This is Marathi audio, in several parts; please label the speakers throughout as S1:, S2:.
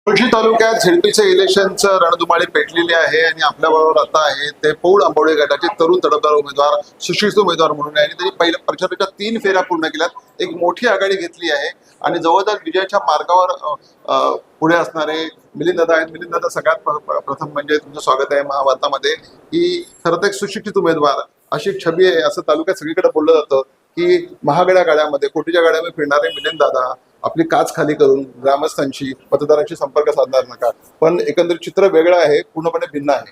S1: मुळशी तालुक्यात झेडपीचे इलेक्शनचं रणधुमाळी पेटलेली आहे आणि आपल्याबरोबर आता आहे ते पौड आंबवडे गटाचे तरुण तडफदार उमेदवार सुशिक्षित उमेदवार म्हणून आहे आणि त्यांनी पहिल्या प्रचाराच्या 3 फेऱ्या पूर्ण केल्यात, एक मोठी आघाडी घेतली आहे आणि जवळजवळ विजयाच्या मार्गावर पुढे असणारे मिलिंद दादा आहेत. मिलिंद दादा, सगळ्यात प्रथम म्हणजे तुमचं स्वागत आहे महाभारतामध्ये. की खरं तर एक सुशिक्षित उमेदवार अशी छबी आहे असं तालुक्यात सगळीकडे बोललं जातं की महागड्या गाड्यामध्ये कोटीच्या गाड्यामध्ये फिरणारे मिलिंद दादा आपली काच खाली करून ग्रामस्थांशी मतदारांशी संपर्क साधणार नका, पण एकंदरीत चित्र वेगळं आहे, पूर्णपणे भिन्न आहे.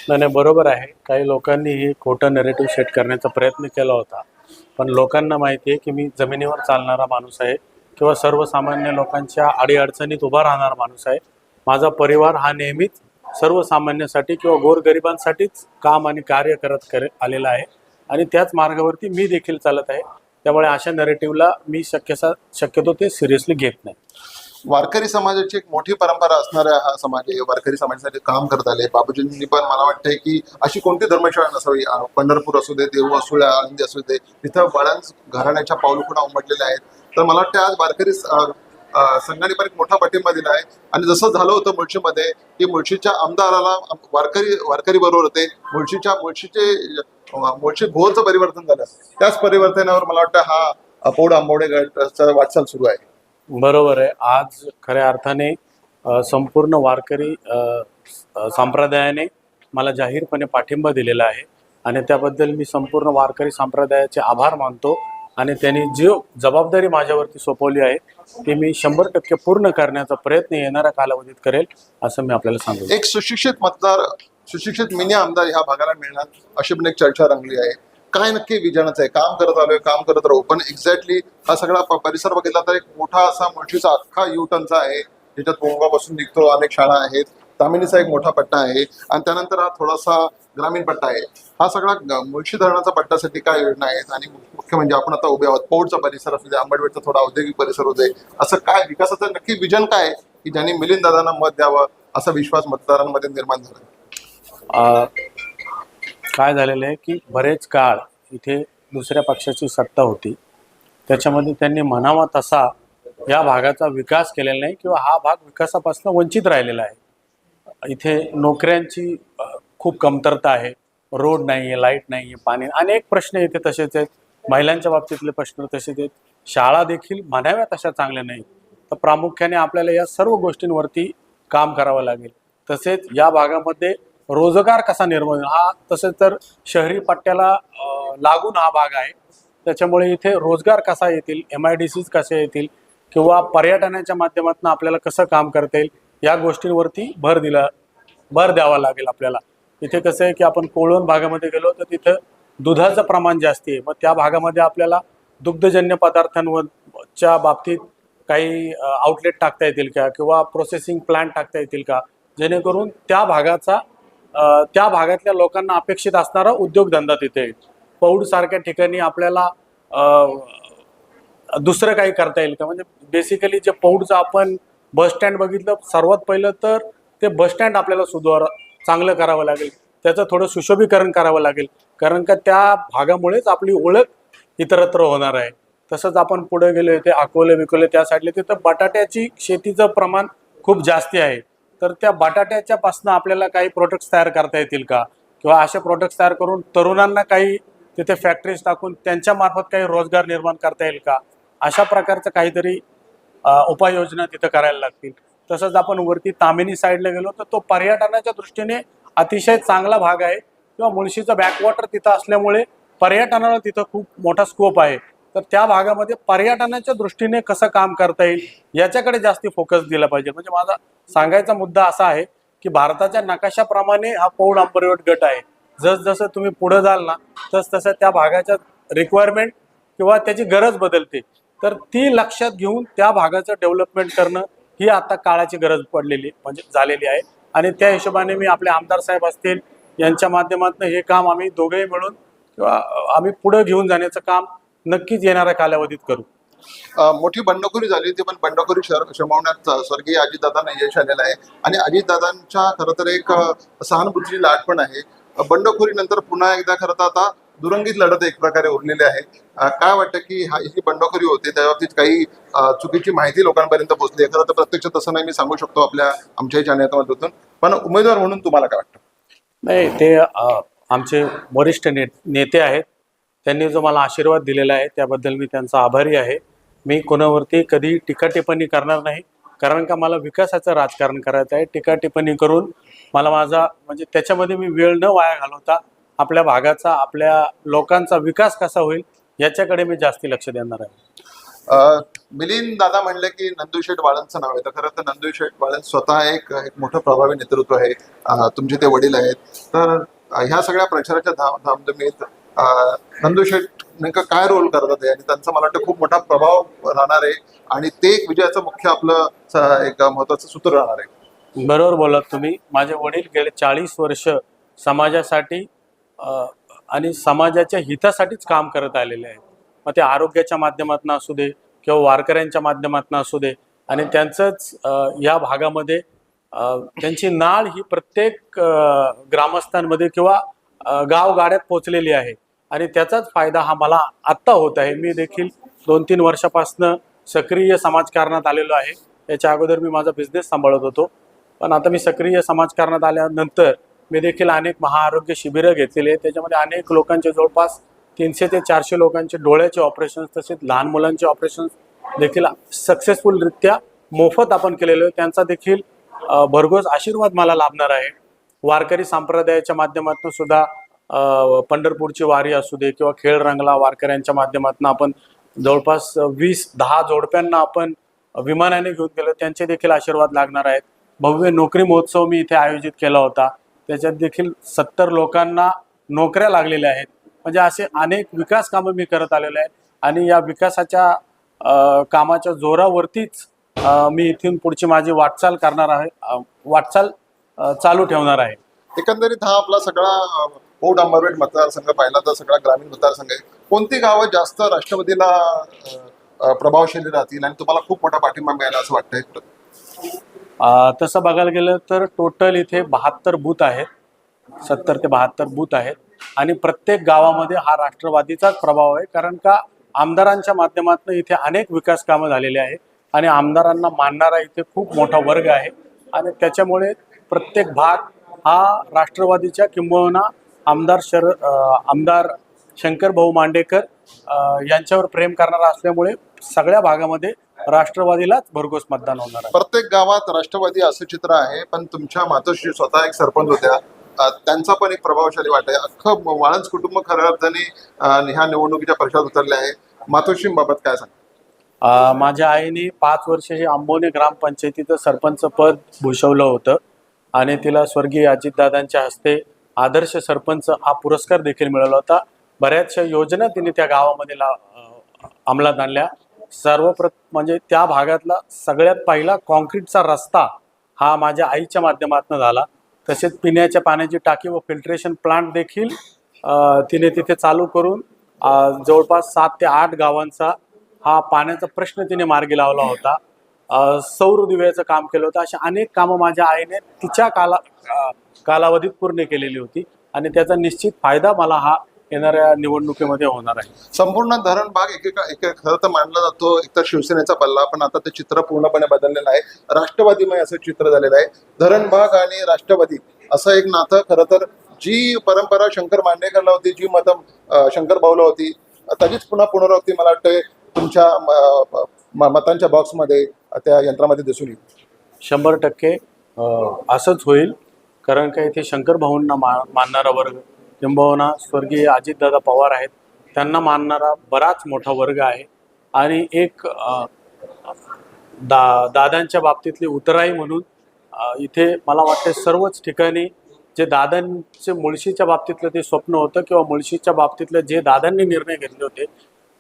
S2: नाही, बरोबर आहे. काही लोकांनी ही खोटं नेरेटिव्ह सेट करण्याचा प्रयत्न केला होता, पण लोकांना माहिती आहे की मी जमिनीवर चालणारा माणूस आहे किंवा सर्वसामान्य लोकांच्या अडीअडचणीत उभा राहणारा माणूस आहे. माझा परिवार हा नेहमीच सर्वसामान्यांसाठी किंवा गोरगरिबांसाठीच काम आणि कार्य करत आलेला आहे आणि त्याच मार्गावरती मी देखील चालत आहे. त्यामुळे अशा नरेटिव्हला मी शक्यतो ते सिरियसली घेत नाही.
S1: वारकरी समाजाची एक मोठी परंपरा असणारा हा समाज आहे. वारकरी समाजासाठी काम करत आले बाबूजींनी, पण मला वाटतंय की अशी कोणती धर्मशाळा नसावी. पंढरपूर असू दे, देऊ असू दे, आळंदी असू दे, तिथं बऱ्याच घराण्याच्या पाऊलखुणा उमटलेल्या आहेत. तर मला वाटतं आज वारकरी संघाने पण एक मोठा पाठिंबा दिला आहे आणि जसं झालं होतं मुळशीमध्ये की मुळशीच्या आमदाराला वारकरी बरोबर होते, मुळशी भोरचं परिवर्तन झालं. त्याच परिवर्तनावर मला वाटतं हा पौड आंबवडे गटाचा वाटचाल सुरू आहे.
S2: बरोबर आहे. आज खऱ्या अर्थाने संपूर्ण वारकरी संप्रदायाने मला जाहीरपणे पाठिंबा दिलेला आहे आणि त्याबद्दल मी संपूर्ण वारकरी संप्रदायाचे आभार मानतो आणि त्यांनी जी जबाबदारी माझ्यावरती सोपवली आहे ती मी 100% पूर्ण करण्याचा प्रयत्न येणाऱ्या कालावधीत करेल असं मी आपल्याला सांगतो.
S1: एक सुशिक्षित मिनी आमदार ह्या भागाला मिळणार अशी पण एक चर्चा रंगली आहे. काय नक्की विजनाचं आहे? काम करत आलोय, काम करत राहू, पण एक्झॅक्टली हा सगळा परिसर बघितला तर एक मोठा असा मुळशीचा अख्खा युटर्नचा आहे, ज्याच्यात बोंगापासून निघतो, अनेक शाळा आहेत, तामिनीचा एक मोठा पट्टा आहे आणि त्यानंतर हा थोडासा ग्रामीण पट्टा आहे. हा सगळा मुळशी धरणाचा पट्ट्यासाठी काय योजना आहेत आणि मुख्य म्हणजे आपण आता उभे आहोत पौडचा परिसर असू दे, आंबडवेटचा थोडा औद्योगिक परिसर होते, असं काय विकासाचं नक्की विजन काय आहे की ज्यांनी मिलिंद दादांना मत द्यावं असा विश्वास मतदारांमध्ये निर्माण झाला?
S2: काय झालेलं आहे की बरेच काळ इथे दुसऱ्या पक्षाची सत्ता होती, त्याच्यामध्ये त्यांनी म्हणावा तसा या भागाचा विकास केलेला नाही किंवा हा भाग विकासापासून वंचित राहिलेला आहे. इथे नोकऱ्यांची खूप कमतरता आहे, रोड नाही आहे, लाईट नाही आहे, पाणी, अनेक प्रश्न इथे तसेच आहेत. महिलांच्या बाबतीतले प्रश्न तसेच आहेत. शाळा देखील म्हणाव्या तशा चांगल्या नाहीत. तर प्रामुख्याने आपल्याला या सर्व गोष्टींवरती काम करावं लागेल. तसेच या भागामध्ये रोजगार कसा निर्माण हा, तसेच तर शहरी पट्ट्याला लागून हा भाग आहे, त्याच्यामुळे इथे रोजगार कसा येतील, MIDCs कसे येतील किंवा पर्यटनाच्या माध्यमातून आपल्याला कसं काम करता येईल या गोष्टींवरती भर द्यावा लागेल आपल्याला. इथे कसं आहे की आपण कोळवण भागामध्ये गेलो तर तिथं दुधाचं प्रमाण जास्त आहे. मग त्या भागामध्ये आपल्याला दुग्धजन्य पदार्थांच्या बाबतीत काही आउटलेट टाकता येतील का किंवा प्रोसेसिंग प्लांट टाकता येतील का, जेणेकरून त्या भागातल्या लोकांना अपेक्षित असणारा उद्योगधंदा तिथे येईल. पौडसारख्या ठिकाणी आपल्याला दुसरं काही करता येईल का, म्हणजे बेसिकली जे पौडचं आपण बसस्टँड बघितलं, सर्वात पहिलं तर ते बसस्टँड आपल्याला चांगलं करावं लागेल, त्याचं थोडं सुशोभीकरण करावं लागेल, कारण का त्या भागामुळेच आपली ओळख इतरत्र होणार आहे. तसंच आपण पुढे गेलो ते अकोले त्या साईडला, तिथं बटाट्याची शेतीचं प्रमाण खूप जास्ती आहे. तर त्या बटाट्याच्या पासून आपल्याला काही प्रोडक्ट्स तयार करता येतील का किंवा असे प्रोडक्ट्स तयार करून तरुणांना काही तिथे फॅक्टरीज टाकून त्यांच्या मार्फत काही रोजगार निर्माण करता येईल का, अशा प्रकारचं काहीतरी उपाययोजना तिथं करायला लागतील. तसंच आपण वरती तामिनी साईडला गेलो तर तो पर्यटनाच्या दृष्टीने अतिशय चांगला भाग आहे किंवा मुळशीचं बॅकवॉटर तिथं असल्यामुळे पर्यटनाला तिथं खूप मोठा स्कोप आहे. तर त्या भागामध्ये पर्यटनाच्या दृष्टीने कसं काम करता येईल याच्याकडे जास्ती फोकस दिला पाहिजे. म्हणजे माझा सांगायचा मुद्दा असा आहे की भारताच्या नकाशाप्रमाणे हा पौड आंबवडे गट आहे. जसं तुम्ही पुढे जाल ना तसं त्या भागाच्या रिक्वायरमेंट किंवा त्याची गरज बदलते. तर ती लक्षात घेऊन त्या भागाचं डेव्हलपमेंट करणं ही आता काळाची गरज झालेली आहे आणि त्या हिशोबाने मी आपले आमदार साहेब असतील यांच्या माध्यमातून हे काम आम्ही दोघेही मिळून किंवा आम्ही पुढे घेऊन जाण्याचं काम नक्कीच येणाऱ्या कालावधीत करू.
S1: मोठी बंडखोरी झाली होती, पण बंडखोरी शमवण्यात स्वर्गीय अजितदादांना यश आलेलं आहे आणि अजितदादांच्या खरं तर एक सहानुभूतीची लाट पण आहे. बंडखोरी नंतर पुन्हा एकदा खरं तर आता दुरंगीत लढत एक प्रकारे उरलेली आहे. काय वाटतं की ही बंडखोरी होती त्या बाबतीत काही चुकीची माहिती लोकांपर्यंत पोहोचली आहे? खरं तर प्रत्यक्ष तसं नाही, मी सांगू शकतो आमच्याही जाणीवातून, पण उमेदवार म्हणून तुम्हाला काय वाटतं?
S2: नाही, ते आमचे वरिष्ठ नेते आहेत. त्यांनी जो मला आशीर्वाद दिलेला आहे त्याबद्दल मी त्यांचा आभारी आहे. मी कोणावरती कधी टीका टिप्पणी करणार नाही, कारण का मला विकासाचं राजकारण करायचं आहे. टीका टिप्पणी करून मला माझा म्हणजे त्याच्यामध्ये मी वेळ न वाया घालवता आपल्या भागाचा, आपल्या लोकांचा विकास कसा होईल याच्याकडे मी जास्ती लक्ष देणार आहे.
S1: मिलिंद दादा म्हणले की नंदुशेठ वाळंचं नाव आहे, तर खरं तर नंदुशेठ वाळंज स्वतः एक मोठं प्रभावी नेतृत्व आहे. तुमचे ते वडील आहेत, तर ह्या सगळ्या प्रचाराच्या धामधमीत नंदुशेठ नेमकं काय रोल करतात आहे आणि त्यांचा मला वाटतं खूप मोठा प्रभाव राहणार आहे आणि ते एक विजयाचं मुख्य आपलं एक महत्वाचं सूत्र राहणार आहे.
S2: बरोबर बोललात तुम्ही. माझे वडील गेले 40 वर्ष समाजासाठी आणि समाजाच्या हितासाठीच काम करत आलेले आहेत. मग ते आरोग्याच्या माध्यमातून असू दे किंवा वारकऱ्यांच्या माध्यमातून असू दे, आणि त्यांचंच या भागामध्ये त्यांची नाळ ही प्रत्येक ग्रामस्थांमध्ये किंवा गावगाड्यात पोचलेली आहे आणि त्याचाच फायदा हा मला आत्ता होत आहे. मी देखील 2-3 वर्षापासून सक्रिय समाजकारणात आलेलो आहे. याच्या अगोदर मी माझा बिझनेस सांभाळत होतो, पण आता मी सक्रिय समाजकारणात आल्यानंतर मी देखील अनेक महाआरोग्य शिबिरं घेतलेली आहेत. त्याच्यामध्ये अनेक लोकांचे जवळपास 300 ते 400 लोकांचे डोळ्याचे ऑपरेशन्स, तसेच लहान मुलांचे ऑपरेशन्स देखील सक्सेसफुलरित्या मोफत आपण केलेले आहे. त्यांचा देखील भरघोस आशीर्वाद मला लाभणार आहे. वारकरी संप्रदायाच्या माध्यमातून सुद्धा पंढरपूरची वारी असू दे किंवा खेळ रंगला वारकऱ्यांच्या माध्यमातून आपण जवळपास 20-10 जोडप्यांना आपण विमानाने घेऊन गेलो, त्यांचे देखील आशीर्वाद लागणार आहेत. भव्य नोकरी महोत्सव मी इथे आयोजित केला होता, त्याच्यात देखील 70 लोकांना नोकऱ्या लागलेल्या आहेत. म्हणजे असे अनेक विकास कामं मी करत आलेले आहे आणि या विकासाच्या कामाच्या जोरावरतीच मी इथून पुढची माझी वाटचाल करणार आहे, वाटचाल चालू ठेवणार आहे.
S1: एकंदरीत हा आपला सगळा पौड अंबरपेठ मतदारसंघ पाहिला तर सगळा ग्रामीण मतदारसंघ आहे. कोणती गावं जास्त राष्ट्रवादीला प्रभावशाली राहतील आणि तुम्हाला खूप मोठा पाठिंबा मिळाला असं वाटतंय?
S2: तसं बघायला गेलं तर टोटल इथे 72 बूथ आहेत, 70 ते 72 बूथ आहेत आणि प्रत्येक गावामध्ये हा राष्ट्रवादीचाच प्रभाव आहे. कारण का आमदारांच्या माध्यमातून इथे अनेक विकास कामं झालेली आहे आणि आमदारांना मानणारा इथे खूप मोठा वर्ग आहे आणि त्याच्यामुळे प्रत्येक भाग हा राष्ट्रवादीच्या किंबहुना आमदार शंकर भाऊ मांडेकर यांच्यावर प्रेम करणारा असल्यामुळे सगळ्या भागामध्ये राष्ट्रवादीलाच भरघोस मतदान होणार आहे.
S1: प्रत्येक गावात राष्ट्रवादी असं चित्र आहे, पण तुमच्या मातोश्री स्वतः एक सरपंच होत्या, त्यांचा पण एक प्रभावशाली वाटा आहे. अख्खं वाळंज कुटुंब खऱ्या अर्थाने ह्या निवडणुकीच्या प्रचारात उतरले आहे. मातोश्रीबाबत काय सांग?
S2: माझ्या आईने 5 वर्ष हे आंबोने ग्रामपंचायतीचं सरपंच पद भूषवलं होतं आणि तिला स्वर्गीय अजितदादांच्या हस्ते आदर्श सरपंच हा पुरस्कार देखील मिळाला होता. बऱ्याचशा योजना तिने त्या गावामध्ये अंमलात आणल्या. म्हणजे त्या भागातला सगळ्यात पहिला कॉन्क्रीटचा रस्ता हा माझ्या आईच्या माध्यमातून झाला. तसेच पिण्याच्या पाण्याची टाकी व फिल्ट्रेशन प्लांट देखील तिने तिथे चालू करून जवळपास 7 ते 8 गावांचा हा पाण्याचा प्रश्न तिने मार्गी लावला होता. सौर दिव्याचं काम केलं होतं. अशा अनेक कामं माझ्या आईने तिच्या कालावधीत पूर्ण केलेली होती आणि त्याचा निश्चित फायदा मला हा येणाऱ्या निवडणुकीमध्ये होणार आहे.
S1: संपूर्ण धरण भाग एक खरं तर मानला जातो एकतर शिवसेनेचा पल्ला, पण आता ते चित्र पूर्णपणे बदललेलं आहे. राष्ट्रवादीमय असं चित्र झालेलं आहे. धरण भाग आणि राष्ट्रवादी असं एक नातं, खरं तर जी परंपरा शंकर मांडेकरला होती, जी मतं शंकर भाऊला होती, त्याचीच पुन्हा पुनरावृत्ती मला वाटते तुमच्या मतांच्या बॉक्समध्ये त्या यंत्रामध्ये दिसून येईल.
S2: 100% असंच होईल. कारण का इथे शंकर भाऊंना मानणारा वर्ग किंबहुना स्वर्गीय अजितदादा पवार आहेत, त्यांना मानणारा बराच मोठा वर्ग आहे आणि एक दादांच्या बाबतीतली उतराई म्हणून इथे मला वाटते सर्वच ठिकाणी जे दादांचे मुळशीच्या बाबतीतलं ते स्वप्न होतं किंवा मुळशीच्या बाबतीतलं जे दादांनी निर्णय घेतले होते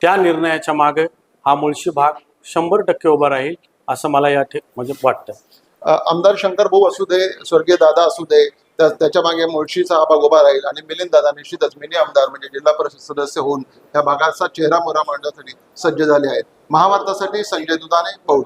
S2: त्या निर्णयाच्या मागे हा मुळशी भाग 100% उभा राहील असं मला म्हणजे वाटतं.
S1: आमदार शंकर भाऊ असू दे, स्वर्गीय दादा असू दे, त्याच्या मागे मुळशीचा हा भाग उभा राहील आणि मिलिंद दादा निश्चितच मिनी आमदार म्हणजे जिल्हा परिषद सदस्य होऊन या भागाचा चेहरा मोहरा मांडण्यासाठी सज्ज झाले आहेत. महाभारतासाठी संजय दुधाने, पौड.